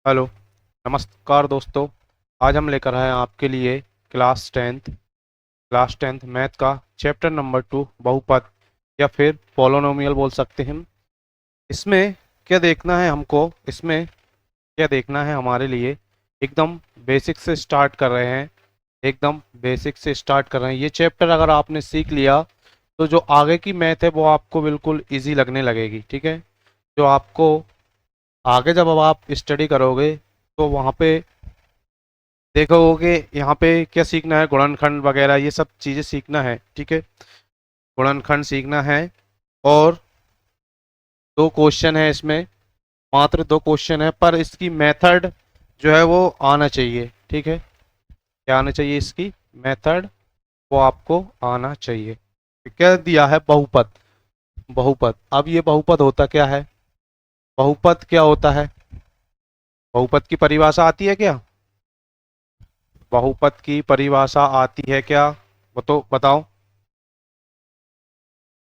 Hello. नमस्कार दोस्तों। आज हम लेकर आए हैं आपके लिए क्लास टेंथ मैथ का चैप्टर नंबर 2 बहुपद या फिर पॉलिनोमियल बोल सकते हैं। इसमें क्या देखना है हमको, इसमें क्या देखना है हमारे लिए, एकदम बेसिक से स्टार्ट कर रहे हैं। एकदम बेसिक से स्टार्ट कर रहे हैं। ये चैप्टर अगर आपने सीख लिया तो जो आगे की मैथ है वो आपको बिल्कुल इजी लगने लगेगी। ठीक है, जो आपको आगे जब अब आप स्टडी करोगे तो वहाँ पे देखोगे यहाँ पे क्या सीखना है, गुणनखंड वगैरह ये सब चीज़ें सीखना है। ठीक है, गुणनखंड सीखना है। और दो क्वेश्चन है इसमें, मात्र दो क्वेश्चन है, पर इसकी मेथड जो है वो आना चाहिए। ठीक है, क्या आना चाहिए, इसकी मेथड वो आपको आना चाहिए। क्या दिया है, बहुपद। बहुपद, अब ये बहुपद होता क्या है, बहुपद क्या होता है, बहुपद की परिभाषा आती है क्या, बहुपद की परिभाषा आती है क्या, वो तो बताओ।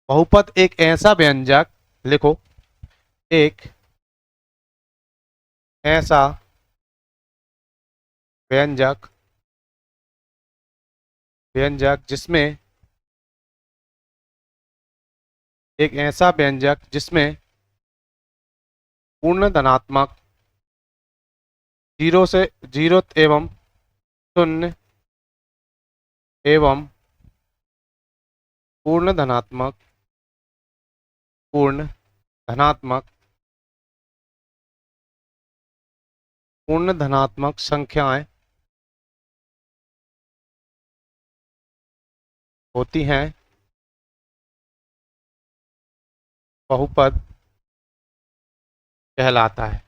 बहुपद एक ऐसा व्यंजक, लिखो, एक ऐसा व्यंजक व्यंजक जिसमें एक ऐसा व्यंजक जिसमें पूर्ण धनात्मक जीरो से जीरो एवं शून्य एवं पूर्ण धनात्मक पूर्ण धनात्मक पूर्ण धनात्मक संख्याएं होती हैं, बहुपद कहलाता है।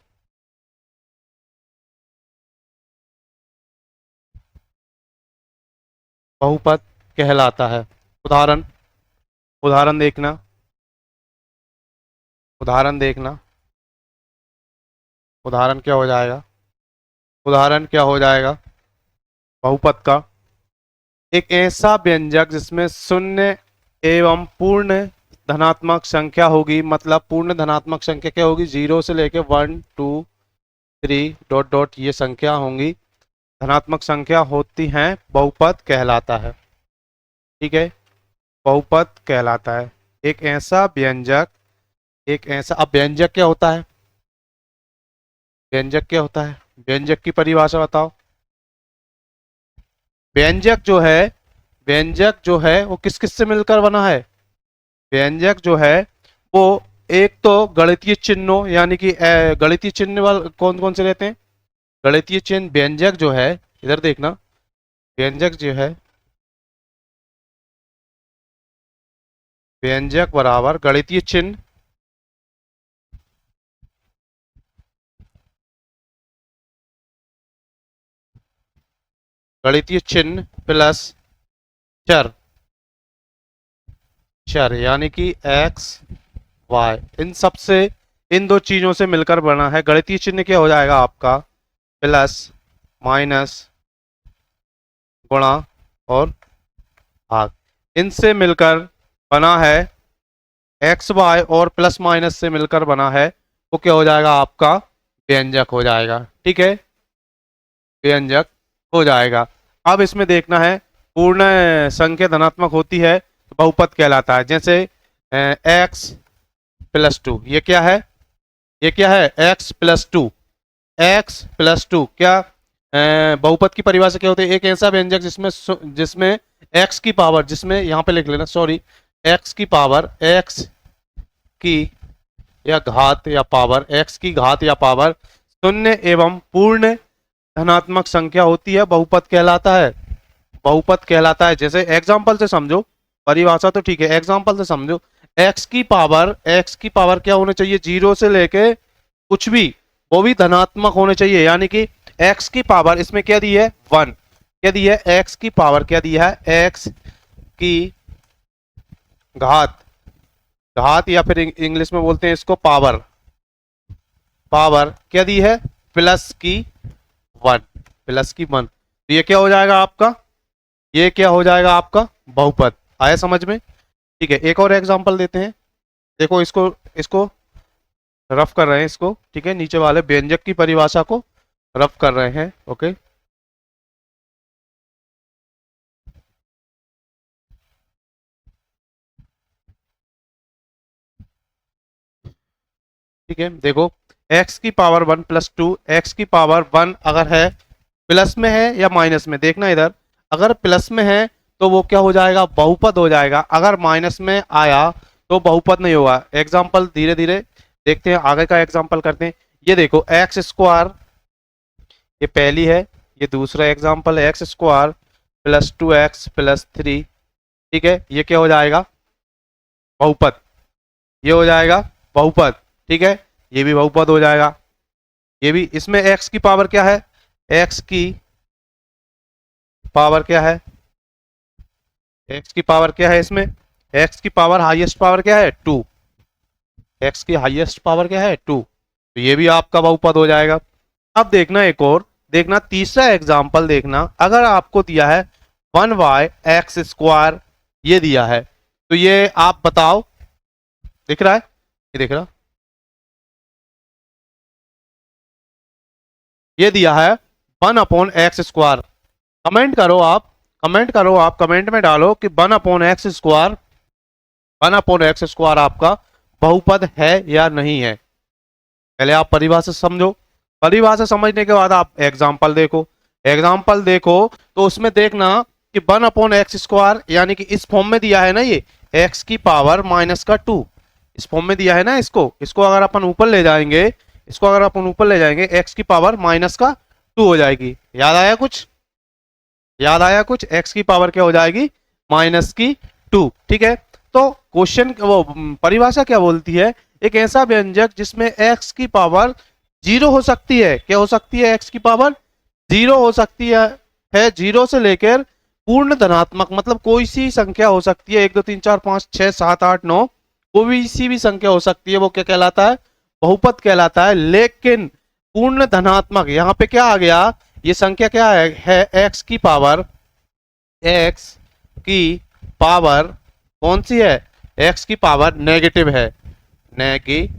बहुपद कहलाता है। उदाहरण, उदाहरण देखना, उदाहरण देखना, उदाहरण क्या हो जाएगा, उदाहरण क्या हो जाएगा बहुपद का, एक ऐसा व्यंजक जिसमें शून्य एवं पूर्ण धनात्मक संख्या होगी। मतलब पूर्ण धनात्मक संख्या क्या होगी, जीरो से लेके 1 2 3 डॉट डॉट ये संख्या होंगी, धनात्मक संख्या होती हैं, बहुपद कहलाता है। ठीक है, बहुपद कहलाता है। एक ऐसा व्यंजक, एक ऐसा, अब व्यंजक क्या होता है, व्यंजक क्या होता है, व्यंजक की परिभाषा बताओ। व्यंजक जो है, व्यंजक जो है वो किस किस से मिलकर बना है, व्यंजक जो है वो एक तो गणितीय चिन्हों यानी कि गणितीय चिन्ह वाले कौन कौन से रहते हैं, गणितीय चिन्ह। व्यंजक जो है, इधर देखना, व्यंजक जो है, व्यंजक बराबर गणितीय चिन्ह, गणितीय चिन्ह प्लस चर, चर यानी कि एक्स वाई, इन सब से, इन दो चीजों से मिलकर बना है। गणितीय चिन्ह क्या हो जाएगा आपका, प्लस माइनस गुणा और भाग, इनसे मिलकर बना है। एक्स वाई और प्लस माइनस से मिलकर बना है, वो क्या हो जाएगा आपका, व्यंजक हो जाएगा। ठीक है, व्यंजक हो जाएगा। अब इसमें देखना है, पूर्ण संख्या धनात्मक होती है तो बहुपद कहलाता है। जैसे x+2, ये क्या है, ये क्या है, x+2, x+2 क्या, बहुपद की परिभाषा क्या होती है, एक ऐसा व्यंजक जिसमें जिसमें x की पावर, जिसमें यहाँ पे लिख लेना, सॉरी, x की पावर, x की या घात या पावर, x की घात या पावर शून्य एवं पूर्ण धनात्मक संख्या होती है, बहुपद कहलाता है। बहुपद कहलाता है। जैसे एग्जांपल से समझो, परिभाषा तो ठीक है, एग्जांपल से समझो, x की पावर, x की पावर क्या होनी चाहिए, जीरो से लेके कुछ भी, वो भी धनात्मक होने चाहिए। यानी कि x की पावर, इसमें क्या दी है, 1, क्या दी है, x की पावर क्या दी है, x की घात, घात या फिर इंग्लिश में बोलते हैं इसको पावर, पावर क्या दी है, प्लस की 1, प्लस की 1, तो ये क्या हो जाएगा आपका, ये क्या हो जाएगा आपका बहुपद। आया समझ में। ठीक है, एक और एग्जांपल देते हैं। देखो इसको, इसको रफ कर रहे हैं इसको। ठीक है, नीचे वाले व्यंजक की परिभाषा को रफ कर रहे हैं। ओके, ठीक है, देखो x की पावर 1 + 2, एक्स की पावर 1 अगर है, प्लस में है या माइनस में, देखना इधर, अगर प्लस में है तो वो क्या हो जाएगा, बहुपद हो जाएगा। अगर माइनस में आया तो बहुपद नहीं होगा। एग्जाम्पल धीरे धीरे देखते हैं, आगे का एग्जाम्पल करते हैं। ये देखो एक्स स्क्वायर, ये पहली है, ये दूसरा एग्जाम्पल है, x² + 2x + 3, ठीक है, ये क्या हो जाएगा, बहुपद, ये हो जाएगा बहुपद, ठीक है, ये भी बहुपद हो जाएगा। ये भी, इसमें x की पावर क्या है, x की पावर क्या है, x की पावर क्या है इसमें, x की पावर हाईएस्ट पावर क्या है 2, x की हाईएस्ट पावर क्या है 2, तो ये भी आपका बहुपद हो जाएगा। अब देखना एक और, देखना तीसरा एग्जाम्पल, देखना अगर आपको दिया है 1y(x²), ये दिया है, तो ये आप बताओ, दिख रहा है, ये दिख रहा, ये दिया है 1/x²। कमेंट करो आप, कमेंट करो आप, कमेंट में डालो कि 1/x², 1/x² आपका बहुपद है या नहीं है। पहले आप परिभाषा समझो, परिभाषा समझने के बाद आप एग्जाम्पल देखो, एग्जाम्पल देखो तो उसमें देखना कि 1/x², यानी कि इस फॉर्म में दिया है ना, ये x की पावर -2, इस फॉर्म में दिया है ना, इसको इसको अगर अपन ऊपर ले जाएंगे, इसको अगर अपन ऊपर ले जाएंगे, x की पावर -2 हो जाएगी। याद आया कुछ, याद आया कुछ, x की पावर क्या हो जाएगी, -2, ठीक है। तो क्वेश्चन वो परिभाषा क्या बोलती है, एक ऐसा व्यंजक जिसमें x की पावर 0 हो सकती है, क्या हो सकती है, x की पावर 0 हो सकती है 0 से लेकर पूर्ण धनात्मक, मतलब कोई सी संख्या हो सकती है, 1 2 3 4 5 6 7 8 9, कोई सी भी संख्या हो सकती है, वो क्या कहलाता है, बहुपद कहलाता है। लेकिन पूर्ण धनात्मक, यहाँ पे क्या आ गया, ये संख्या क्या है x की पावर, x की पावर कौन सी है, x की पावर नेगेटिव है, नेगेटिव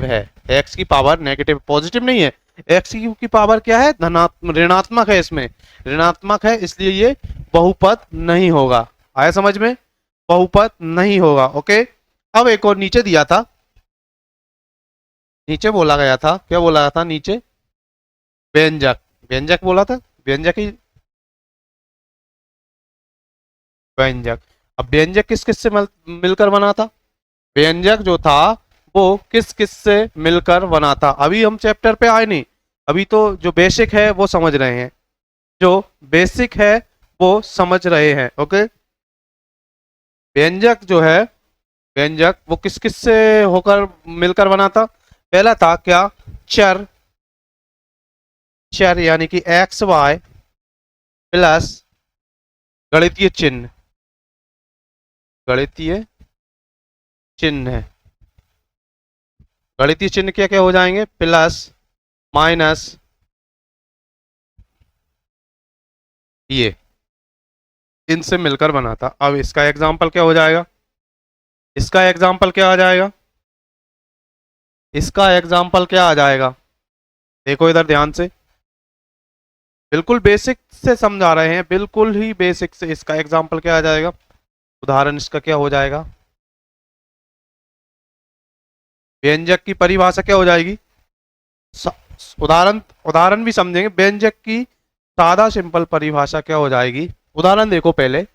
है, x की पावर नेगेटिव, पॉजिटिव नहीं है, x की पावर क्या है, ऋणात्मक है, इसमें ऋणात्मक है, इसलिए ये बहुपद नहीं होगा। आया समझ में, बहुपद नहीं होगा। ओके, अब एक और नीचे दिया था, नीचे बोला गया था, क्या बोला गया था नीचे, व्यंजक, व्यंजक बोला था, व्यंजक ही, व्यंजक। अब व्यंजक किस किस से मिलकर बना था, व्यंजक जो था वो किस किस से मिलकर बना था, अभी हम चैप्टर पे आए नहीं, अभी तो जो बेसिक है वो समझ रहे हैं, जो बेसिक है वो समझ रहे हैं। ओके, व्यंजक जो है, व्यंजक वो किस किस से होकर मिलकर बना था, पहला था क्या, चर, चर यानी कि XY प्लस गणितीय चिन्ह, गणितीय चिन्ह है, गणितीय चिन्ह क्या क्या हो जाएंगे, प्लस माइनस, ये इनसे मिलकर बना था। अब इसका एग्जाम्पल क्या हो जाएगा, इसका एग्जाम्पल क्या आ जाएगा, इसका एग्जाम्पल क्या आ जाएगा, देखो इधर ध्यान से, बिल्कुल बेसिक से समझा रहे हैं, बिल्कुल ही बेसिक से। इसका एग्जाम्पल क्या आ जाएगा, उदाहरण इसका क्या हो जाएगा, व्यंजक की परिभाषा क्या हो जाएगी, उदाहरण, उदाहरण भी समझेंगे, व्यंजक की सादा सिंपल परिभाषा क्या हो जाएगी, उदाहरण देखो पहले,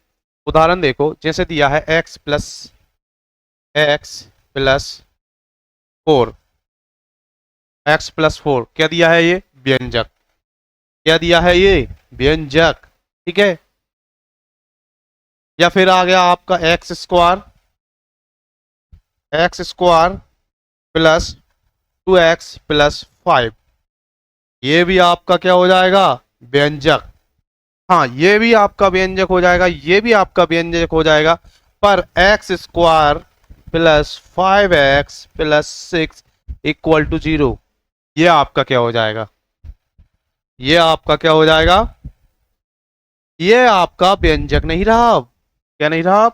उदाहरण देखो, जैसे दिया है x+4, x+4 क्या दिया है, ये व्यंजक, क्या दिया है, ये व्यंजक, ठीक है। या फिर आ गया आपका x² +2x + 5, ये भी आपका क्या हो जाएगा, व्यंजक, हाँ ये भी आपका व्यंजक हो जाएगा, ये भी आपका व्यंजक हो जाएगा, पर x² +5x + 6 = 0, ये आपका क्या हो जाएगा, ये आपका क्या हो जाएगा, ये आपका व्यंजक नहीं रहा, क्या नहीं रहा,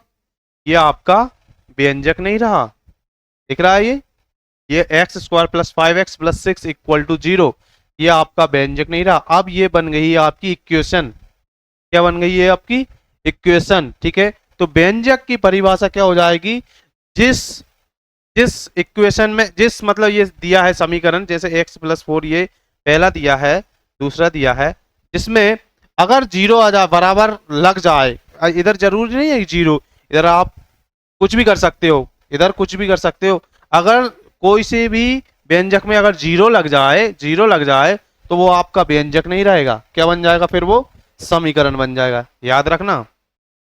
ये आपका व्यंजक नहीं रहा, दिख रहा है ये x² +5x + 6 = 0, ये आपका व्यंजक नहीं रहा। अब ये बन गई है आपकी इक्वेशन। क्या बन गई है आपकी इक्वेशन, ठीक है। तो व्यंजक की परिभाषा क्या हो जाएगी, जिस जिस इक्वेशन में, जिस मतलब ये दिया है समीकरण, जैसे x+4 ये पहला दिया है, दूसरा दिया है, जिसमें अगर जीरो आ जाए, बराबर लग जाए, इधर जरूरी नहीं है जीरो, इधर आप कुछ भी कर सकते हो, इधर कुछ भी कर सकते हो। अगर कोई से भी व्यंजक में अगर जीरो लग जाए, जीरो लग जाए, तो वो आपका व्यंजक नहीं रहेगा, क्या बन जाएगा फिर, वो समीकरण बन जाएगा। याद रखना,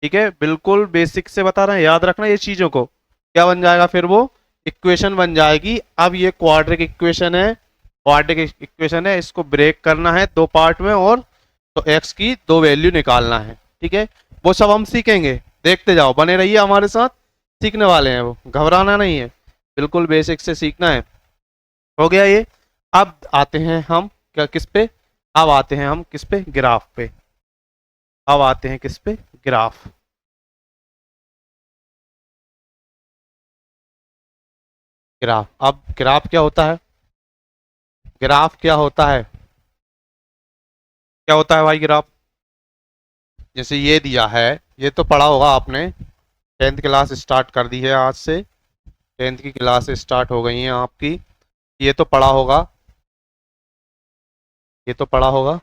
ठीक है, बिल्कुल बेसिक से बता रहे हैं, याद रखना ये चीजों को। क्या बन जाएगा फिर, वो इक्वेशन बन जाएगी। अब ये क्वाड्रिक इक्वेशन है, क्वाड्रिक इक्वेशन है, इसको ब्रेक करना है दो पार्ट में, और तो एक्स की दो वैल्यू निकालना है, ठीक है। वो सब हम सीखेंगे, देखते जाओ, बने रहिए हमारे साथ, सीखने वाले हैं, वो घबराना नहीं है, बिल्कुल बेसिक से सीखना है। हो गया ये। अब आते हैं हम क्या, किस पे, अब आते हैं हम किस पे, ग्राफ पे। अब आते हैं किस पे, ग्राफ। ग्राफ, अब ग्राफ क्या होता है, ग्राफ क्या होता है, क्या होता है भाई ग्राफ। जैसे ये दिया है, ये तो पढ़ा होगा आपने, टेंथ क्लास स्टार्ट कर दी है आज से, टेंथ की क्लास स्टार्ट हो गई हैं आपकी, ये तो पढ़ा होगा, ये तो पढ़ा होगा,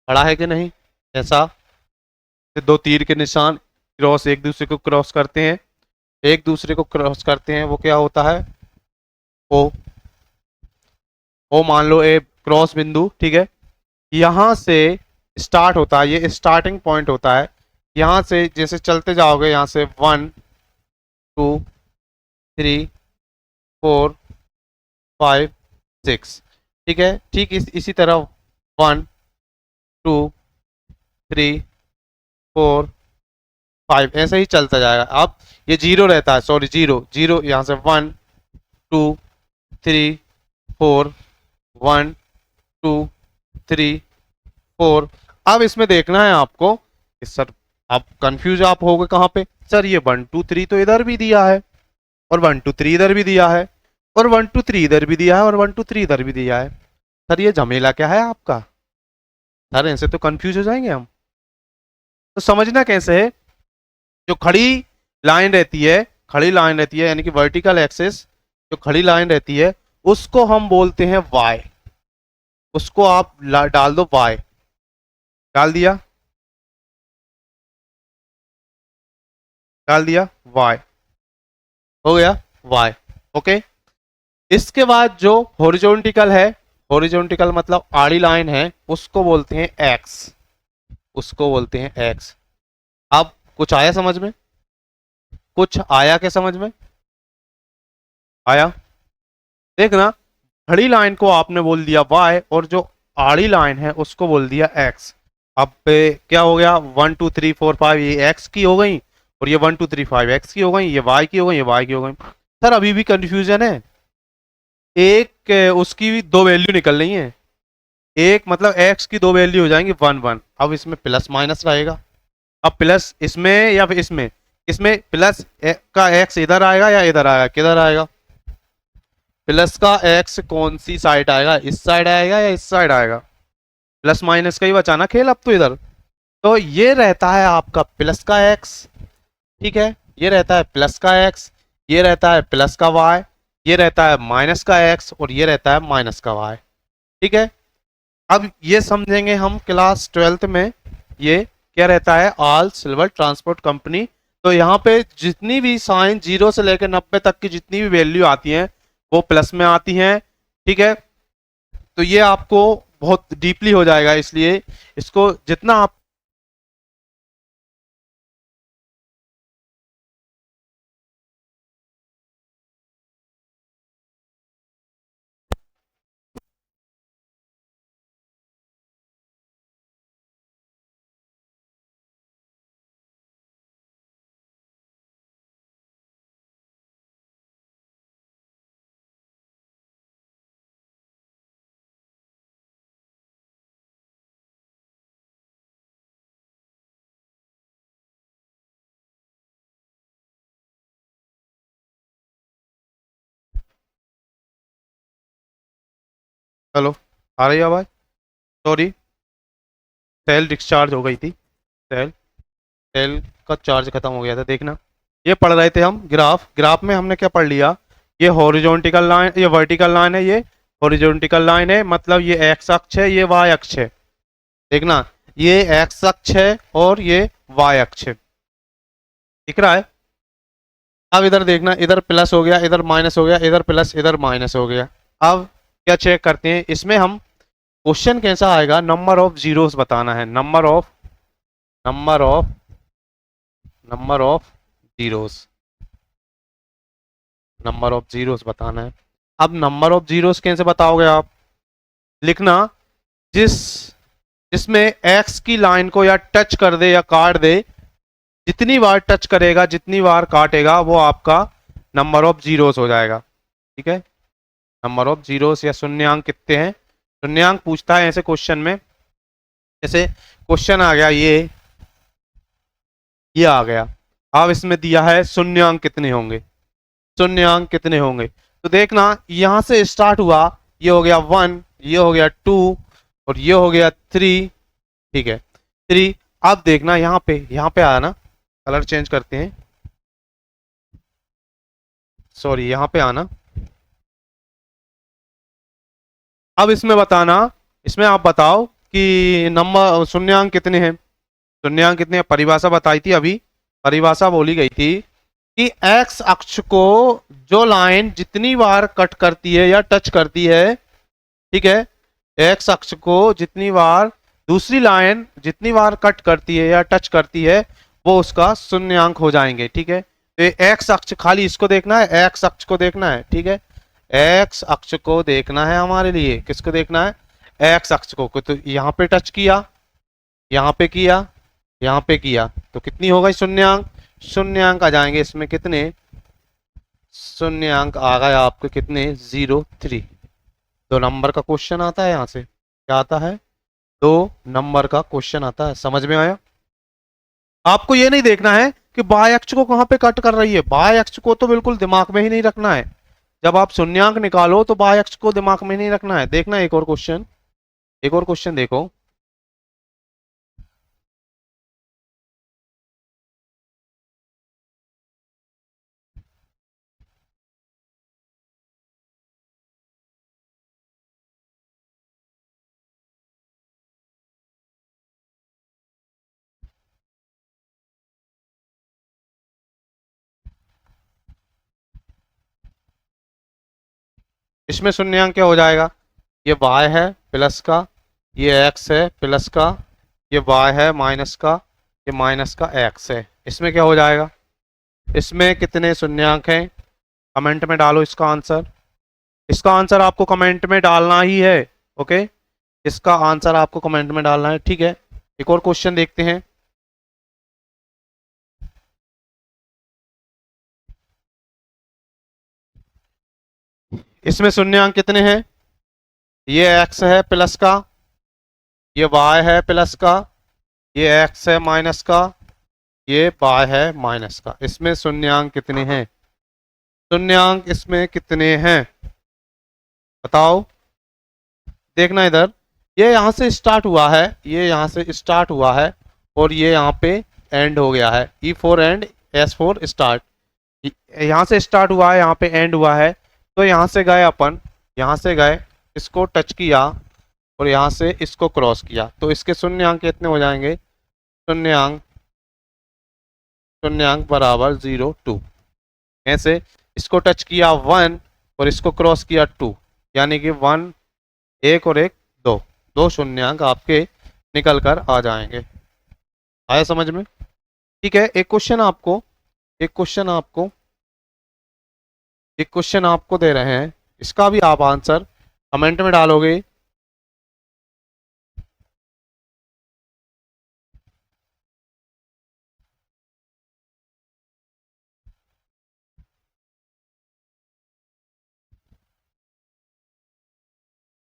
पढ़ा है कि नहीं। ऐसा दो तीर के निशान क्रॉस, एक दूसरे को क्रॉस करते हैं, एक दूसरे को क्रॉस करते हैं, वो क्या होता है, ओ। ओ मान लो ए क्रॉस बिंदु, ठीक है, यहाँ से स्टार्ट होता है, ये स्टार्टिंग पॉइंट होता है। यहाँ से जैसे चलते जाओगे, यहाँ से 1 2 3 4 5 6, ठीक है, ठीक इसी तरह 1 2 3 4 5, ऐसे ही चलता जाएगा। अब ये जीरो रहता है, सॉरी जीरो जीरो, यहाँ से 1 2 3 4, 1 2 3 4। अब इसमें देखना है आपको कि सर, आप कंफ्यूज आप हो गए कहाँ पे, सर ये 1 2 3 तो इधर भी दिया है, और 1 2 3 इधर भी दिया है, और 1 2 3 इधर भी दिया है, और 1 2 3 इधर भी दिया है। सर ये झमेला क्या है आपका, सर इनसे तो कंफ्यूज हो जाएंगे हम। तो समझना कैसे है, जो खड़ी लाइन रहती है, खड़ी लाइन रहती है, यानी कि वर्टिकल एक्सिस, जो खड़ी लाइन रहती है, उसको हम बोलते हैं वाई। उसको आप डाल दो वाई, डाल दिया, डाल दिया वाई, हो गया वाई, ओके। इसके बाद जो हॉरिजॉन्टिकल है, हॉरिजॉन्टिकल मतलब आड़ी लाइन है, उसको बोलते हैं एक्स, उसको बोलते हैं एक्स। अब कुछ आया समझ में, कुछ आया क्या समझ में, आया। देखना, खड़ी लाइन को आपने बोल दिया y, और जो आड़ी लाइन है उसको बोल दिया x। अब पे क्या हो गया, 1 2 3 4 5 ये x की हो गई, और ये 1 2 3 5 x की हो गई, ये y की हो गई, ये y की हो गई। सर अभी भी कंफ्यूजन है, एक उसकी भी दो वैल्यू निकल रही है, एक मतलब x की दो वैल्यू हो जाएंगी 1 1। अब इसमें प्लस माइनस रहेगा, अब प्लस इसमें या फिर इसमें, इसमें प्लस का x इधर आएगा या इधर आएगा, किधर आएगा, प्लस का x कौन सी साइड आएगा, इस साइड आएगा या इस साइड आएगा, प्लस माइनस का ही बचाना खेल अब तो इधर। तो ये रहता है आपका प्लस का x, ठीक है, ये रहता है प्लस का x, ये रहता है प्लस का y, ये रहता है माइनस का x, और ये रहता है माइनस का y, ठीक है। अब ये समझेंगे हम क्लास 12th में, ये क्या रहता है, ऑल सिल्वर ट्रांसपोर्ट कंपनी। तो यहाँ पे जितनी भी साइन 0 से लेकर 90 तक की जितनी भी वैल्यू आती हैं, वो प्लस में आती हैं, ठीक है। तो ये आपको बहुत डीपली हो जाएगा, इसलिए इसको जितना आप हेलो, आ रही है आवाज? सॉरी, सेल डिस्चार्ज हो गई थी। सेल सेल का चार्ज खत्म हो गया था। देखना, ये पढ़ रहे थे हम ग्राफ। ग्राफ में हमने क्या पढ़ लिया? ये हॉरिजॉन्टल लाइन, ये वर्टिकल लाइन है, ये हॉरिजॉन्टल लाइन है, मतलब ये एक्स अक्ष है, ये वाई अक्ष है। देखना, ये एक्स अक्ष है और ये वाई अक्ष है, दिख रहा है? अब इधर देखना, इधर प्लस हो गया, इधर माइनस हो गया, इधर प्लस, इधर माइनस हो गया। अब क्या चेक करते हैं इसमें हम? क्वेश्चन कैसा आएगा? नंबर ऑफ जीरोस बताना है। Number of number of zeros number of zeros बताना है। अब नंबर ऑफ जीरोस कैसे बताओगे आप? लिखना, जिस जिसमें एक्स की लाइन को या टच कर दे या काट दे, जितनी बार टच करेगा, जितनी बार काटेगा, वो आपका नंबर ऑफ जीरोस हो जाएगा। ठीक है, नंबर ऑफ जीरोस या शून्यांक कितने हैं? शून्यांक पूछता है ऐसे क्वेश्चन में। जैसे क्वेश्चन आ गया ये आ गया। अब इसमें दिया है शून्यांक कितने होंगे, शून्यांक कितने होंगे। तो देखना, यहां से स्टार्ट हुआ, ये हो गया 1, ये हो गया 2 और ये हो गया 3। ठीक है, 3। अब देखना यहाँ पे आया ना, कलर चेंज करते हैं, सॉरी यहाँ पे आना। अब इसमें बताना, इसमें आप बताओ कि नंबर शून्यांक कितने हैं। शून्यांक कितने हैं? परिभाषा बताई थी अभी, परिभाषा बोली गई थी कि एक्स अक्ष को जो लाइन जितनी बार कट करती है या टच करती है, ठीक है, एक्स अक्ष को जितनी बार दूसरी लाइन जितनी बार कट करती है या टच करती है, वो उसका शून्यांक हो जाएंगे। ठीक है, तो एक्स अक्ष, खाली इसको देखना है, एक्स अक्ष को देखना है। ठीक है, एक्स अक्ष को देखना है हमारे लिए। किसको देखना है? एक्स अक्ष को। तो यहाँ पे टच किया, यहाँ पे किया, यहाँ पे किया, तो कितनी हो गई शून्यांक? शून्यांक आ जाएंगे इसमें कितने? शून्यांक आ गए आपके कितने? 0, 3। 2 नंबर का क्वेश्चन आता है यहाँ से। क्या आता है? 2 नंबर का क्वेश्चन आता है। समझ में आया? आपको ये नहीं देखना है कि बाय अक्ष को कहाँ पे कट कर रही है। बाय अक्ष को तो बिल्कुल दिमाग में ही नहीं रखना है। जब आप शून्यांक निकालो तो बाय अक्ष को दिमाग में नहीं रखना है। देखना एक और क्वेश्चन, एक और क्वेश्चन देखो। इसमें शून्यांक क्या हो जाएगा? ये y है प्लस का, ये x है प्लस का, ये y है माइनस का, ये माइनस का x है। इसमें क्या हो जाएगा? इसमें कितने शून्यांक हैं? कमेंट में डालो इसका आंसर। इसका आंसर आपको कमेंट में डालना ही है। ओके, इसका आंसर आपको कमेंट में डालना है। ठीक है, एक और क्वेश्चन देखते हैं। इसमें शून्यांक कितने हैं? ये x है प्लस का, ये y है प्लस का, ये x है माइनस का, ये y है माइनस का। इसमें शून्यांक कितने हैं? शून्यांक इसमें कितने हैं बताओ। देखना इधर, ये यहाँ से स्टार्ट हुआ है, ये यहाँ से स्टार्ट हुआ है और ये यहाँ पे एंड हो गया है। E4 and S4 start. यहाँ से स्टार्ट हुआ है, यहाँ पे एंड हुआ है। तो यहाँ से गए अपन, यहाँ से गए, इसको टच किया और यहाँ से इसको क्रॉस किया, तो इसके शून्यांक कितने हो जाएंगे? शून्यांक शून्यांक बराबर 0, 2। ऐसे इसको टच किया 1 और इसको क्रॉस किया 2, यानी कि 1 1 और 1 2, 2 शून्यांक आपके निकल कर आ जाएंगे। आया समझ में? ठीक है, एक क्वेश्चन आपको एक क्वेश्चन आपको दे रहे हैं, इसका भी आप आंसर कमेंट में डालोगे।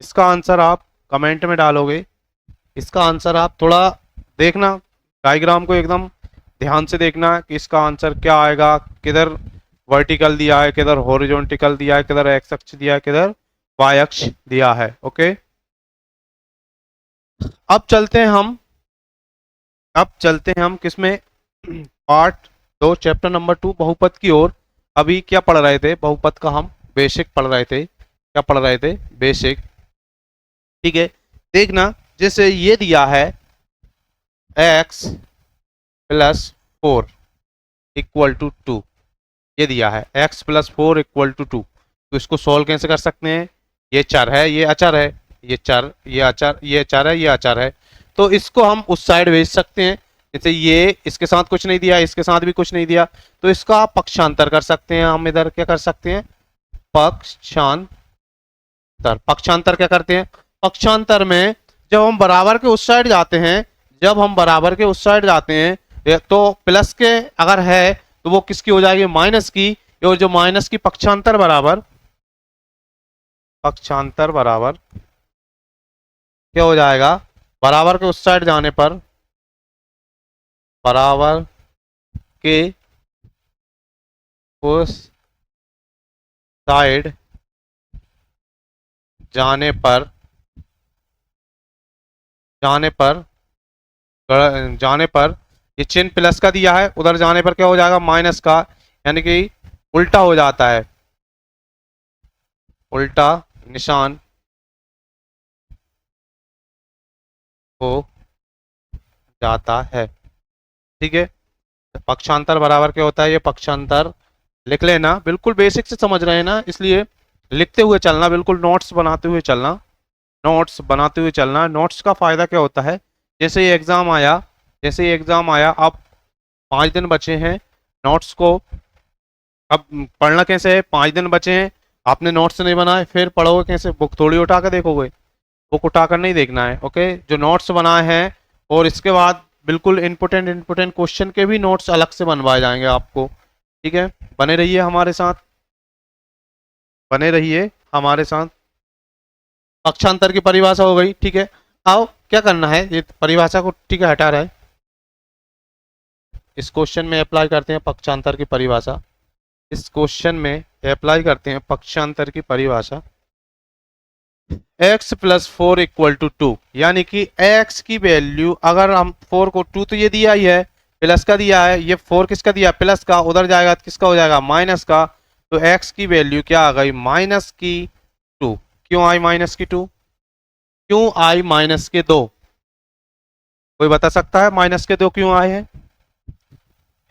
इसका आंसर आप कमेंट में डालोगे। इसका आंसर आप थोड़ा देखना, डायग्राम को एकदम ध्यान से देखना कि इसका आंसर क्या आएगा। किधर वर्टिकल दिया है, किधर हॉरिजॉन्टल दिया है, किधर एक्स अक्ष दिया है, किधर वाई अक्ष दिया है। ओके। अब चलते हैं हम किसमें, पार्ट 2 चैप्टर नंबर 2 बहुपद की ओर। अभी क्या पढ़ रहे थे, बहुपद का हम बेसिक पढ़ रहे थे। क्या पढ़ रहे थे, बेसिक। ठीक है, देखना जैसे ये दिया है x प्लस 4 इक्वल टू 2, ये दिया है x प्लस 4 इक्वल टू 2, तो इसको सॉल्व कैसे कर सकते हैं, ये चर है, ये अचर है, ये चर, ये अचर, ये चर है, ये अचर है, तो इसको हम उस साइड भेज सकते हैं। जैसे ये इसके साथ कुछ नहीं दिया, इसके साथ भी कुछ नहीं दिया, तो इसका आप पक्षांतर कर सकते हैं। हम इधर क्या कर सकते हैं, पक्षांतर। पक्षांतर क्या करते हैं, पक्षांतर में जब हम बराबर के उस साइड जाते हैं, जब हम बराबर के उस साइड जाते हैं तो प्लस के अगर है तो वो किसकी हो जाएगी, माइनस की, और जो माइनस की पक्षांतर बराबर, पक्षांतर बराबर क्या हो जाएगा, बराबर के उस साइड जाने पर, बराबर के उस साइड जाने पर, जाने पर जाने पर ये चिन्ह प्लस का दिया है, उधर जाने पर क्या हो जाएगा, माइनस का, यानी कि उल्टा हो जाता है, उल्टा निशान हो जाता है। ठीक है, पक्षांतर बराबर क्या होता है, ये पक्षांतर लिख लेना, बिल्कुल बेसिक से समझ रहे हैं ना, इसलिए लिखते हुए चलना, बिल्कुल नोट्स बनाते हुए चलना, नोट्स बनाते हुए चलना। नोट्स का फायदा क्या होता है, जैसे ये एग्जाम आया, जैसे ये एग्जाम आया, अब 5 दिन बचे हैं नोट्स को, अब पढ़ना कैसे है, 5 दिन बचे हैं, आपने नोट्स नहीं बनाए, फिर पढ़ोगे कैसे, बुक थोड़ी उठा कर देखोगे, बुक उठाकर नहीं देखना है। ओके, जो नोट्स बनाए हैं, और इसके बाद बिल्कुल इम्पोर्टेंट इम्पोर्टेंट क्वेश्चन के भी नोट्स अलग से बनवाए जाएंगे आपको। ठीक है, बने रहिए हमारे साथ, बने रहिए हमारे साथ। पक्षांतर की परिभाषा हो गई, ठीक है। आओ क्या करना है, ये परिभाषा को ठीक है हटा रहा है, इस क्वेश्चन में अप्लाई करते हैं पक्षांतर की परिभाषा, इस क्वेश्चन में अप्लाई करते हैं पक्षांतर की परिभाषा। x प्लस 4 इक्वल टू 2, यानी कि x की वैल्यू, अगर हम 4 को 2 तो ये दिया ही है, प्लस का दिया है, ये 4 किसका दिया, प्लस का, उधर जाएगा तो किसका हो जाएगा, माइनस का, तो x की वैल्यू क्या आ गई, माइनस की 2। क्यों आई माइनस की 2, क्यों आई माइनस के 2, कोई बता सकता है माइनस के 2 क्यों आए हैं,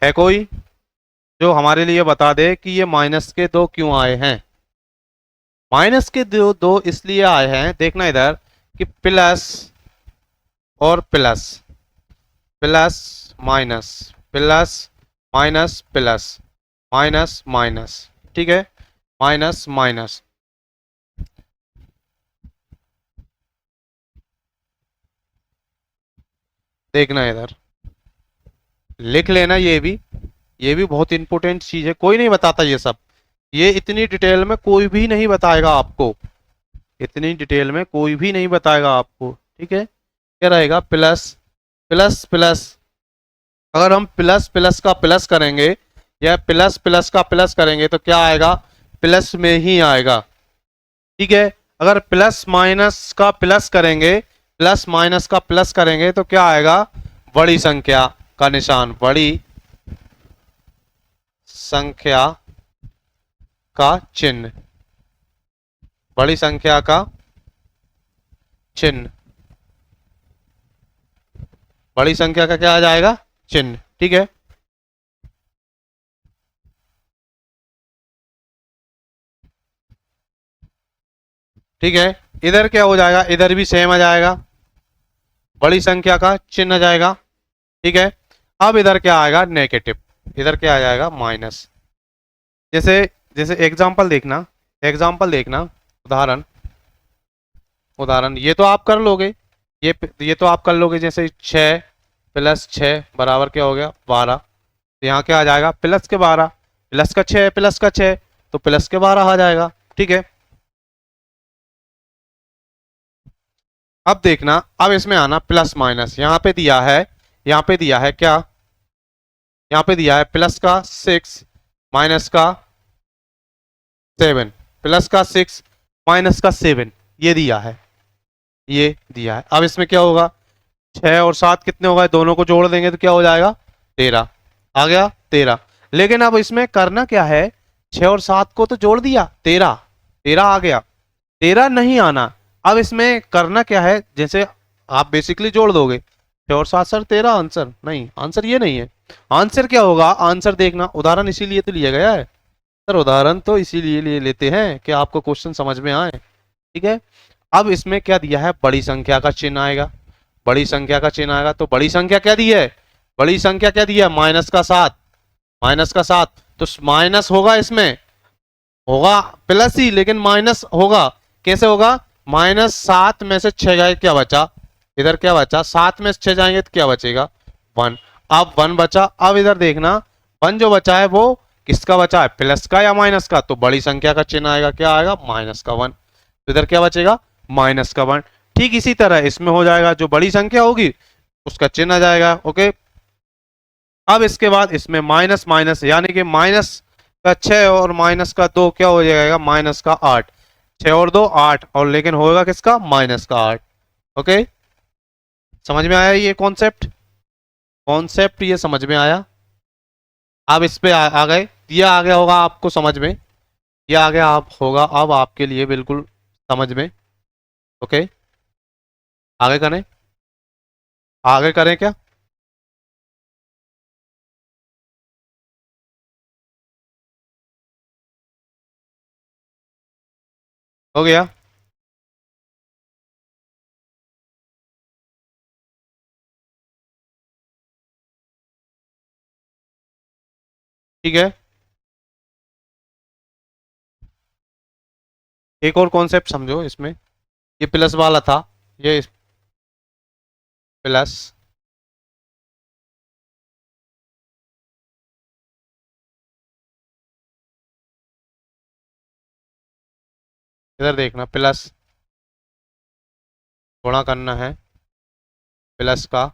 है कोई जो हमारे लिए बता दे कि ये माइनस के 2 क्यों आए हैं। माइनस के दो इसलिए आए हैं, देखना इधर कि प्लस और plus, plus minus, plus minus plus, minus minus, ठीक है, माइनस माइनस। देखना इधर, लिख लेना, ये भी बहुत इंपॉर्टेंट चीज है, कोई नहीं बताता ये सब, ये इतनी डिटेल में कोई भी नहीं बताएगा आपको, इतनी डिटेल में कोई भी नहीं बताएगा आपको। ठीक है, क्या रहेगा, प्लस प्लस प्लस, अगर हम प्लस प्लस का प्लस करेंगे, या प्लस प्लस का प्लस करेंगे तो क्या आएगा, प्लस में ही आएगा। ठीक है, अगर प्लस माइनस का प्लस करेंगे, प्लस माइनस का प्लस करेंगे तो क्या आएगा, बड़ी संख्या का निशान, बड़ी संख्या का चिन्ह, बड़ी संख्या का चिन्ह, बड़ी संख्या का क्या आ जाएगा, चिन्ह। ठीक है, ठीक है, इधर क्या हो जाएगा, इधर भी सेम आ जाएगा, बड़ी संख्या का चिन्ह आ जाएगा। ठीक है, अब इधर क्या आएगा, नेगेटिव, इधर क्या आ जाएगा, माइनस। जैसे जैसे एग्जांपल देखना, एग्जांपल देखना, उदाहरण, उदाहरण ये तो आप कर लोगे, ये तो आप कर लोगे, जैसे 6 प्लस 6 बराबर क्या हो गया, 12, तो यहाँ क्या आ जाएगा, प्लस के 12, प्लस का 6 प्लस का 6, तो प्लस के 12 आ जाएगा। ठीक है, अब देखना, अब इसमें आना प्लस माइनस, यहाँ पे दिया है, यहाँ पे दिया है क्या, यहाँ पे दिया है प्लस का 6 माइनस का 7, प्लस का 6 माइनस का 7, ये दिया है। ये दिया है। अब इसमें क्या होगा, 6 और 7 कितने हो गए, दोनों को जोड़ देंगे तो क्या हो जाएगा, 13 आ गया, 13। लेकिन अब इसमें करना क्या है, 6 और 7 को तो जोड़ दिया, 13, 13 आ गया, 13 नहीं आना। अब इसमें करना क्या है, जैसे आप बेसिकली जोड़ दोगे 6 और 7 सर 13, आंसर नहीं, आंसर ये नहीं है। आंसर क्या होगा, आंसर देखना, उदाहरण इसीलिए तो लिया गया है सर, उदाहरण तो इसीलिए लिए लेते हैं कि आपको क्वेश्चन समझ में आए, ठीक है। अब इसमें क्या दिया है, बड़ी संख्या का चिन्ह आएगा, बड़ी संख्या का चिन्ह आएगा, तो बड़ी संख्या क्या दी है, बड़ी संख्या क्या दी है, -7, -7, तो माइनस होगा, इसमें होगा प्लस ही, लेकिन माइनस होगा, कैसे होगा, -7 में से 6 जाए क्या बचा, इधर क्या बचा, 7 में से 6 जाएंगे तो क्या बचेगा, 1। अब 1 बचा, अब इधर देखना 1 जो बचा है वो किसका बचा है, प्लस का या माइनस का, तो बड़ी संख्या का चिन्ह आएगा, क्या आएगा, -1, तो इधर क्या बचेगा, -1। ठीक इसी तरह इसमें हो जाएगा, जो बड़ी संख्या होगी उसका चिन्ह आ जाएगा, ओके। अब इसके बाद इसमें माइनस माइनस, यानी कि माइनस का 6 और -2 क्या हो जाएगा, -8, 6 और 2 8, और लेकिन होगा किसका, -8, ओके। समझ में आया ये कॉन्सेप्ट, कॉन्सेप्ट ये समझ में आया। अब इस पे आ गए, ये आ गया होगा आपको समझ में, ये आ गया आप होगा अब आपके लिए बिल्कुल समझ में, ओके। आगे करें, आगे करें क्या, हो गया, ठीक है। एक और कॉन्सेप्ट समझो इसमें, ये प्लस वाला था, ये प्लस, इधर देखना, प्लस गुणा करना है, प्लस का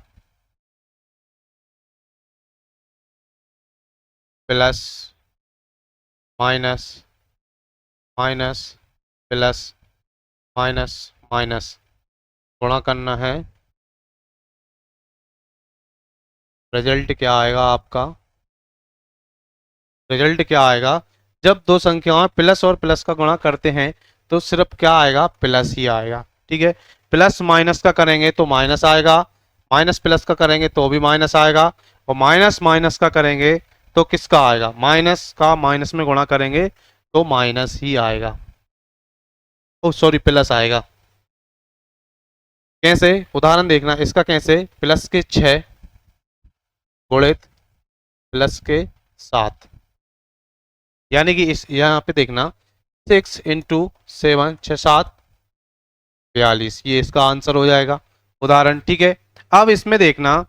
plus, minus, minus, plus, minus, minus, गुणा करना है, रिजल्ट क्या आएगा आपका, रिजल्ट क्या आएगा, जब दो संख्याओं प्लस और प्लस का गुणा करते हैं तो सिर्फ क्या आएगा, प्लस ही आएगा, ठीक है। प्लस माइनस का करेंगे तो माइनस आएगा, माइनस प्लस का करेंगे तो भी माइनस आएगा, और माइनस माइनस का करेंगे तो किसका आएगा, माइनस का माइनस में गुणा करेंगे तो माइनस ही आएगा, ओ सॉरी प्लस आएगा। कैसे, उदाहरण देखना इसका, कैसे, प्लस के 6 गुणित प्लस के 7, यानी कि इस यहाँ पे देखना 6 × 7 6 7 42, ये इसका आंसर हो जाएगा, उदाहरण, ठीक है। अब इसमें देखना,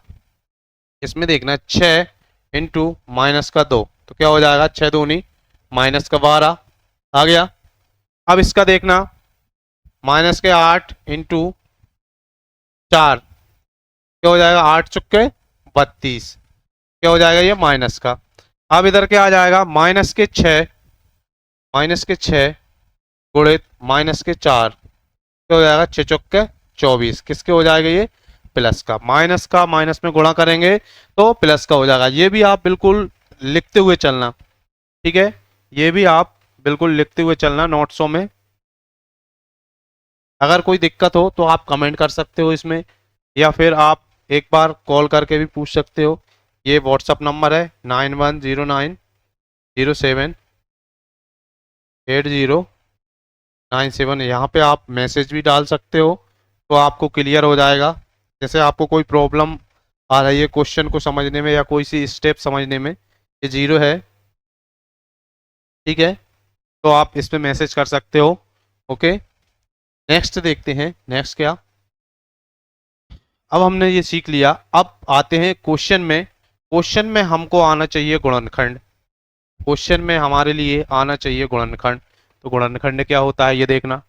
इसमें देखना 6 इंटू -2, तो क्या हो जाएगा, 6 दूनी -12 आ गया। अब इसका देखना -8 इंटू 4, क्या हो जाएगा, 8 चुक्के 32, क्या हो जाएगा ये माइनस का। अब इधर क्या आ जाएगा, -6 गुणित -4, क्या हो जाएगा, 6 चौके 24, किसके हो जाएगा ये, प्लस का माइनस में गुणा करेंगे तो प्लस का हो जाएगा। ये भी आप बिल्कुल लिखते हुए चलना, ठीक है, ये भी आप बिल्कुल लिखते हुए चलना नोट्सों में। अगर कोई दिक्कत हो तो आप कमेंट कर सकते हो इसमें, या फिर आप एक बार कॉल करके भी पूछ सकते हो। ये व्हाट्सअप नंबर है 9109078097, यहाँ पे आप मैसेज भी डाल सकते हो तो आपको क्लियर हो जाएगा। जैसे आपको कोई प्रॉब्लम आ रही है क्वेश्चन को समझने में या कोई सी स्टेप समझने में, ये 0 है, ठीक है, तो आप इस पे मैसेज कर सकते हो, ओके। नेक्स्ट देखते हैं, नेक्स्ट क्या, अब हमने ये सीख लिया, अब आते हैं क्वेश्चन में। क्वेश्चन में हमको आना चाहिए गुणनखंड, क्वेश्चन में हमारे लिए आना चाहिए गुणनखंड। तो गुणनखंड क्या होता है ये देखना,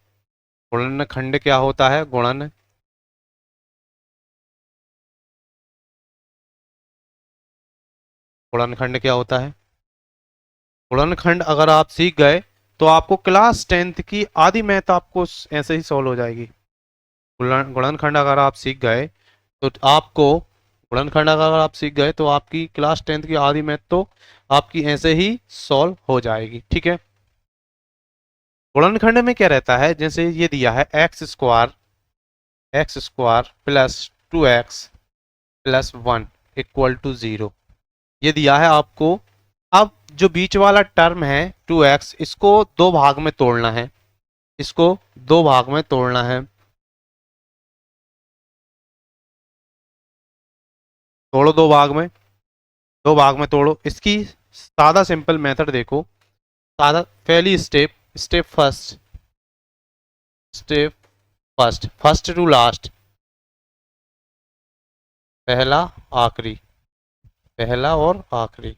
गुणनखंड क्या होता है, गुणनखंड क्या होता है, गुणनखंड अगर आप सीख गए तो आपको क्लास 10th की आधी मैथ आपको ऐसे ही सॉल्व हो जाएगी। गुणनखंड अगर आप सीख गए तो आपको गुणनखंड अगर आप सीख गए तो आपकी क्लास 10th की आधी मैथ तो आपकी ऐसे ही सॉल्व हो जाएगी। ठीक है, गुणनखंड में क्या रहता है, जैसे ये दिया है x square plus 2x plus 1 equal to 0, ये दिया है आपको। अब जो बीच वाला टर्म है 2x, इसको दो भाग में तोड़ना है, इसको दो भाग में तोड़ना है। तोड़ो दो भाग में, दो भाग में तोड़ो। इसकी सादा सिंपल मेथड देखो, सादा पहली step, step first, first to last, पहला आखिरी, पहला और आखिरी,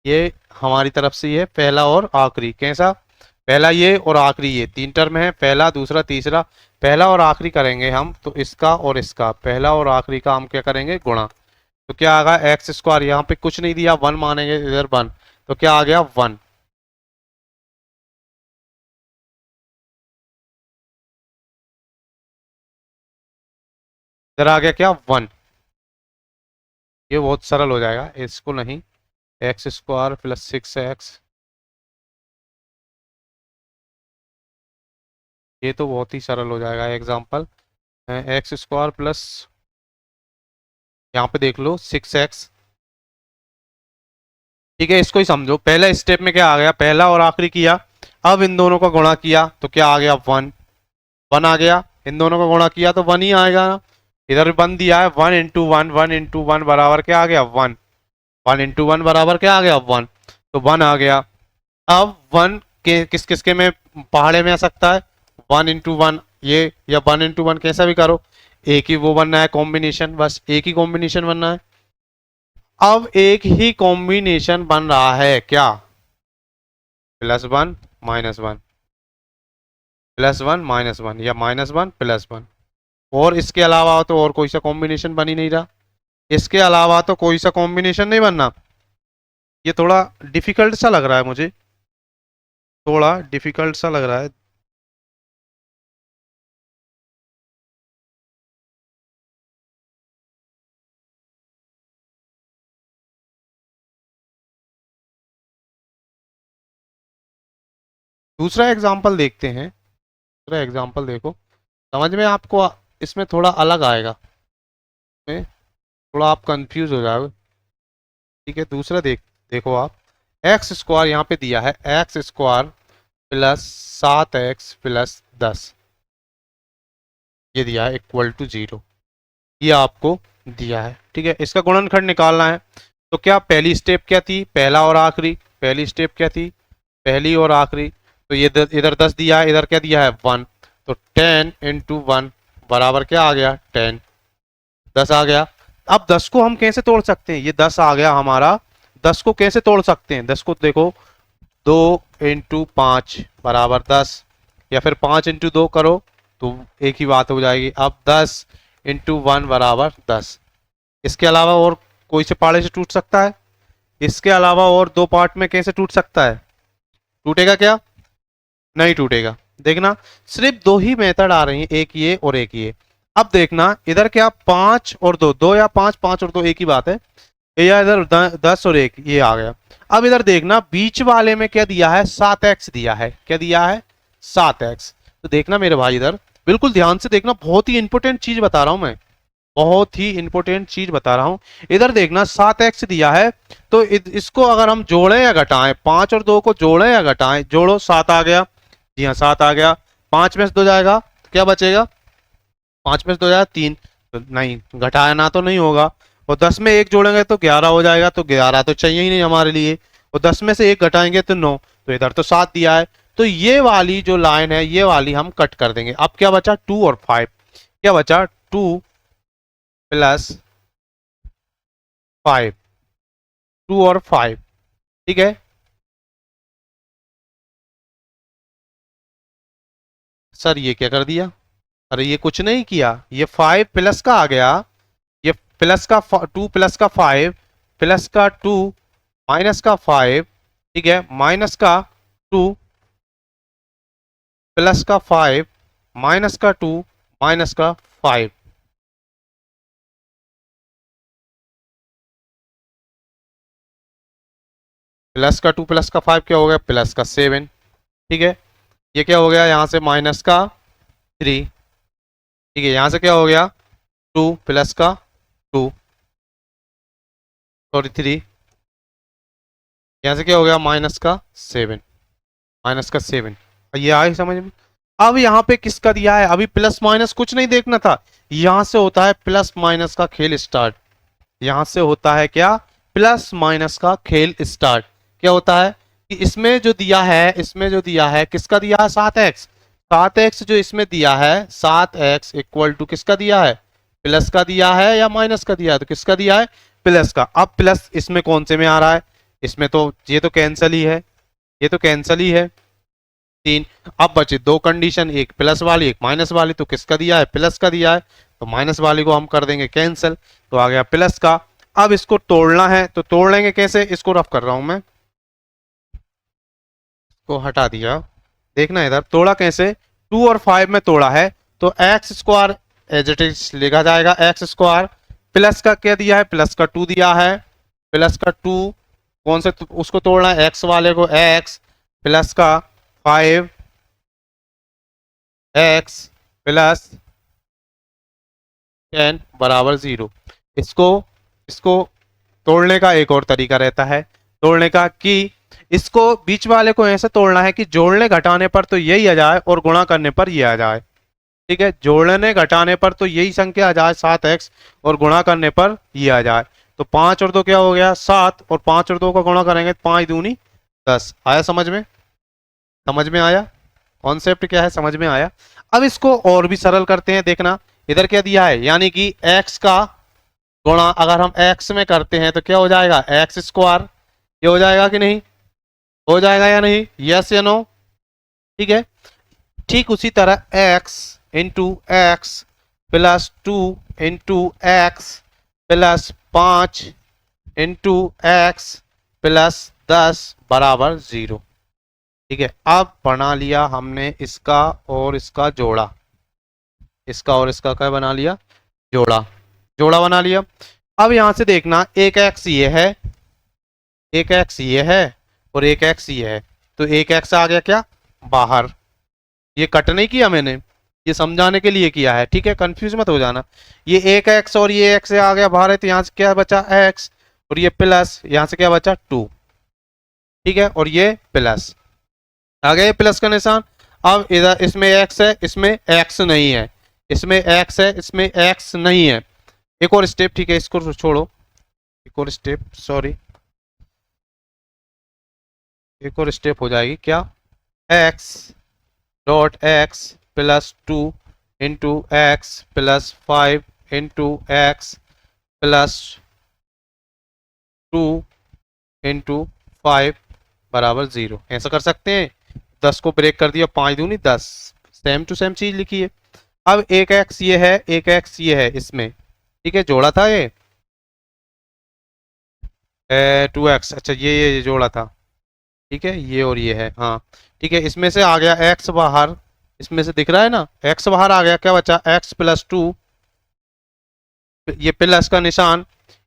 ये हमारी तरफ से ये पहला और आखिरी। कैसा? पहला ये और आखिरी ये, तीन टर्म है, पहला दूसरा तीसरा, पहला और आखिरी करेंगे हम तो इसका और इसका, पहला और आखिरी का हम क्या करेंगे, गुणा। तो क्या आ गया एक्स स्क्वायर, यहाँ पे कुछ नहीं दिया, वन मानेंगे इधर वन, तो क्या आ गया वन। इधर आ गया क्या वन, ये बहुत सरल हो जाएगा, इसको नहीं, एक्स स्क्वायर प्लस 6x, ये तो बहुत ही सरल हो जाएगा। एग्जाम्पल, एक्स स्क्वायर प्लस, यहाँ पे देख लो 6x, ठीक है, इसको ही समझो। पहले स्टेप में क्या आ गया, पहला और आखिरी किया, अब इन दोनों का गुणा किया तो क्या आ गया वन, वन आ गया। इन दोनों का गुणा किया तो वन ही आएगा ना, इधर वन दिया है, one into one, one into one बराबर क्या आ गया वन, वन इंटू वन बराबर क्या आ गया वन, तो वन आ गया। अब वन के किस किस के में पहाड़े में आ सकता है, वन इंटू वन ये, या वन इंटू वन कैसा भी करो, एक ही वो बनना है कॉम्बिनेशन, बस एक ही कॉम्बिनेशन बनना है। अब एक ही कॉम्बिनेशन बन रहा है क्या, plus one minus one, plus one minus one, या माइनस वन प्लस वन, और इसके अलावा तो और कोई सा कॉम्बिनेशन बन ही नहीं रहा, इसके अलावा तो कोई सा कॉम्बिनेशन नहीं बनना। ये थोड़ा डिफिकल्ट सा लग रहा है मुझे, थोड़ा डिफिकल्ट सा लग रहा है। दूसरा एग्जाम्पल देखते हैं, दूसरा एग्जाम्पल देखो, समझ में आपको इसमें थोड़ा अलग आएगा, में थोड़ा आप कंफ्यूज हो जाओगे। ठीक है, दूसरा देखो आप, एक्स स्क्वायर यहाँ पे दिया है, x square plus 7x plus 10, ये दिया है इक्वल टू 0, ये आपको दिया है। ठीक है, इसका गुणनखंड निकालना है, तो क्या पहली स्टेप क्या थी, पहला और आखिरी, पहली स्टेप क्या थी, पहली और आखिरी, तो ये इधर 10 दिया है, इधर क्या दिया है वन, तो 10 इंटू वन बराबर क्या आ गया 10, 10 आ गया। अब 10 को हम कैसे तोड़ सकते हैं, ये 10 आ गया हमारा, 10 को कैसे तोड़ सकते हैं, 10 को देखो, 2 इंटू 5 बराबर 10, या फिर 5 इंटू 2 करो तो एक ही बात हो जाएगी। अब 10 इंटू 1 बराबर 10, इसके अलावा और कोई से पाड़े से टूट सकता है, इसके अलावा और दो पार्ट में कैसे टूट सकता है, टूटेगा क्या, नहीं टूटेगा। देखना, सिर्फ दो ही मेथड आ रही हैं, एक ये और एक ये। अब देखना इधर क्या, 5 और 2, 2 या 5, 5 और 2 एक ही बात है, या इधर 10 और 1 ये आ गया। अब इधर देखना बीच वाले में क्या दिया है, 7x दिया है, क्या दिया है 7x। तो देखना मेरे भाई इधर बिल्कुल ध्यान से देखना, बहुत ही इंपॉर्टेंट चीज बता रहा हूं मैं, बहुत ही इंपॉर्टेंट चीज बता रहा हूं। इधर देखना 7x दिया है, तो इसको अगर हम जोड़ें या घटाएं, 5 और 2 को जोड़ें या घटाएं, जोड़ो 7 आ गया, जी हाँ 7 आ गया, 5 में से 2 जाएगा तो क्या बचेगा, 5 में से 2 जाएगा 3, तो नहीं घटाना तो नहीं होगा, और 10 में 1 जोड़ेंगे तो 11 हो जाएगा, तो 11 तो चाहिए ही नहीं हमारे लिए, और 10 में से 1 घटाएंगे तो 9, तो इधर तो 7 दिया है, तो ये वाली जो लाइन है ये वाली हम कट कर देंगे। अब क्या बचा 2 और 5, क्या बचा 2 प्लस 5, 2 और 5, ठीक है। सर ये क्या कर दिया, अरे ये कुछ नहीं किया, ये 5 प्लस का आ गया, ये प्लस का 2 प्लस का 5 प्लस का 2 माइनस का 5, ठीक है, माइनस का 2 प्लस का 5 माइनस का 2 माइनस का 5। प्लस का 2 प्लस का 5 क्या हो गया, प्लस का 7। ठीक है, ये क्या हो गया, यहाँ से माइनस का 3। ठीक है, यहाँ से क्या हो गया, 2 प्लस का 2, सॉरी 3। यहाँ से क्या हो गया, माइनस का 7, माइनस का 7। ये आई समझ में। अब यहाँ पे किसका दिया है, अभी प्लस माइनस कुछ नहीं देखना था, यहाँ से होता है प्लस माइनस का खेल स्टार्ट। यहाँ से होता है क्या, प्लस माइनस का खेल स्टार्ट। क्या होता है कि इसमें जो दिया है, इसमें जो दिया है किसका दिया है, 7x। 7x जो इसमें दिया है, 7x इक्वल टू किसका दिया है, प्लस का दिया है या माइनस का दिया है, तो किसका दिया है, प्लस का। अब प्लस इसमें कौन से में आ रहा है, इसमें तो ये तो कैंसिल ही है, ये तो कैंसिल ही है 3। अब बचे दो कंडीशन, एक प्लस वाली एक माइनस वाली, तो किसका दिया है, प्लस का दिया है, तो माइनस वाली को हम कर देंगे कैंसिल, तो आ गया प्लस का। अब इसको तोड़ना है, तो तोड़ लेंगे कैसे, इसको रफ कर रहा हूं मैं, इसको हटा दिया। देखना इधर तोड़ा कैसे, 2 और 5 में तोड़ा है, तो x square as it is लिखा जाएगा, एक्स स्क्वायर प्लस का क्या दिया है, प्लस का 2 दिया है, प्लस का 2 कौन से उसको तोड़ना है, एक्स वाले को, एक्स प्लस का 5 एक्स प्लस 10 बराबर 0। इसको इसको तोड़ने का एक और तरीका रहता है, तोड़ने का कि इसको बीच वाले को ऐसे तोड़ना है कि जोड़ने घटाने पर तो यही आ जाए और गुणा करने पर ये आ जाए। ठीक है, जोड़ने घटाने पर तो यही संख्या आ जाए 7x, और गुणा करने पर ये आ जाए। तो 5 और 2 क्या हो गया 7, और 5 और 2 का गुणा करेंगे 5 दूनी 10। आया समझ में, समझ में आया, कॉन्सेप्ट क्या है समझ में आया। अब इसको और भी सरल करते हैं, देखना इधर क्या दिया है, यानी कि x का गुणा अगर हम x में करते हैं तो क्या हो जाएगा, एक्स स्क्वायर। ये हो जाएगा कि नहीं, हो जाएगा या नहीं, यस या नो। ठीक है, ठीक उसी तरह x into x plus 2 into x plus 5 into x plus 10 बराबर 0। ठीक है, अब बना लिया हमने इसका और इसका जोड़ा, इसका और इसका क्या बना लिया, जोड़ा, जोड़ा बना लिया। अब यहां से देखना, एक एक्स ये है, एक एक्स ये है, और एक एक्स ये है, तो एक एक्स आ गया क्या बाहर। ये कट नहीं किया मैंने, ये समझाने के लिए किया है, ठीक है, कंफ्यूज मत हो जाना। ये एक एक्स और ये एक्स आ गया बाहर है, तो यहाँ से क्या बचा एक्स, और ये प्लस, यहाँ से क्या बचा 2। ठीक है, और ये प्लस आ गया, प्लस का निशान। अब इधर इसमें एक्स है, इसमें एक्स नहीं है, इसमें एक्स है, इसमें एक्स नहीं है। एक और स्टेप, ठीक है, इसको छोड़ो, एक और स्टेप, सॉरी, एक और स्टेप हो जाएगी क्या, x dot x plus 2 into x plus 5 into x plus 2 into 5 बराबर 0। ऐसा कर सकते हैं, 10 को ब्रेक कर दिया, 5 दूनी 10, सेम टू सेम चीज लिखी है। अब एक एक्स ये है, एक एक्स ये है इसमें, ठीक है, जोड़ा था ये 2x, अच्छा ये जोड़ा था, ठीक है, ये और ये है, हाँ ठीक है। इसमें से आ गया x बाहर, इसमें से दिख रहा है ना, x बाहर आ गया, क्या बचा x प्लस 2, ये प्लस का निशान,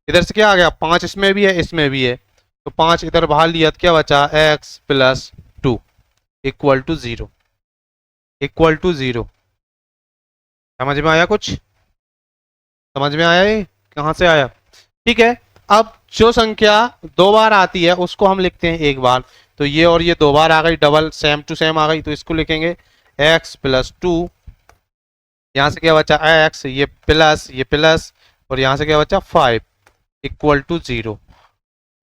इधर से क्या आ गया 5, इसमें भी है इसमें भी है, तो 5 इधर बाहर लिया तो क्या बचा x plus 2 equal to 0, equal to 0। समझ में आया कुछ, समझ में आया, ये कहाँ से आया। ठीक है, अब जो संख्या 2 बार आती है उसको हम लिखते हैं 1 बार, तो ये और ये 2 बार आ गई, डबल सेम टू सेम आ गई, तो इसको लिखेंगे x प्लस 2, यहाँ से क्या बचा x, ये प्लस और यहाँ से क्या बचा 5 इक्वल टू 0।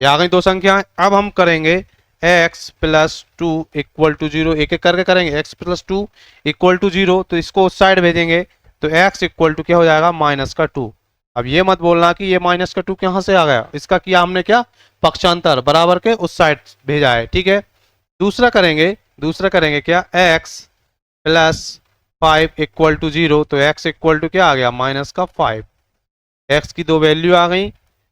ये आ गई दो संख्याएं। अब हम करेंगे x प्लस 2 इक्वल टू 0, एक एक करके करेंगे, x प्लस 2 इक्वल टू 0, तो इसको उस साइड भेजेंगे, तो x इक्वल टू क्या हो जाएगा माइनस का 2। अब ये मत बोलना कि ये माइनस का 2 कहाँ से आ गया, इसका किया हमने क्या, पक्षांतर बराबर के उस साइड भेजा है। ठीक है, दूसरा करेंगे, दूसरा करेंगे क्या, x प्लस 5 इक्वल टू 0, तो x इक्वल टू क्या आ गया माइनस का 5। x की दो वैल्यू आ गई,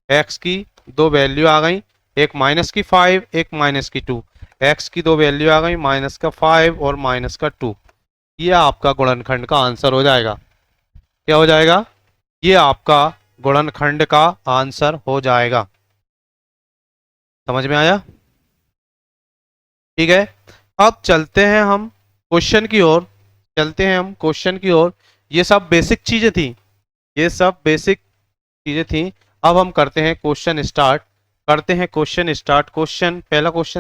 x की दो वैल्यू आ गई, एक माइनस की 5 एक माइनस की 2, x की दो वैल्यू आ गई, माइनस का 5 और माइनस का 2। ये आपका गुणनखंड का आंसर हो जाएगा। क्या हो जाएगा? ये आपका गुणनखंड का आंसर हो जाएगा। समझ में आया? ठीक है, अब चलते हैं हम क्वेश्चन की ओर। चलते हैं हम क्वेश्चन की ओर। ये सब बेसिक चीजें थी, ये सब बेसिक चीजें थी। अब हम करते हैं क्वेश्चन स्टार्ट। करते हैं क्वेश्चन स्टार्ट। क्वेश्चन, पहला क्वेश्चन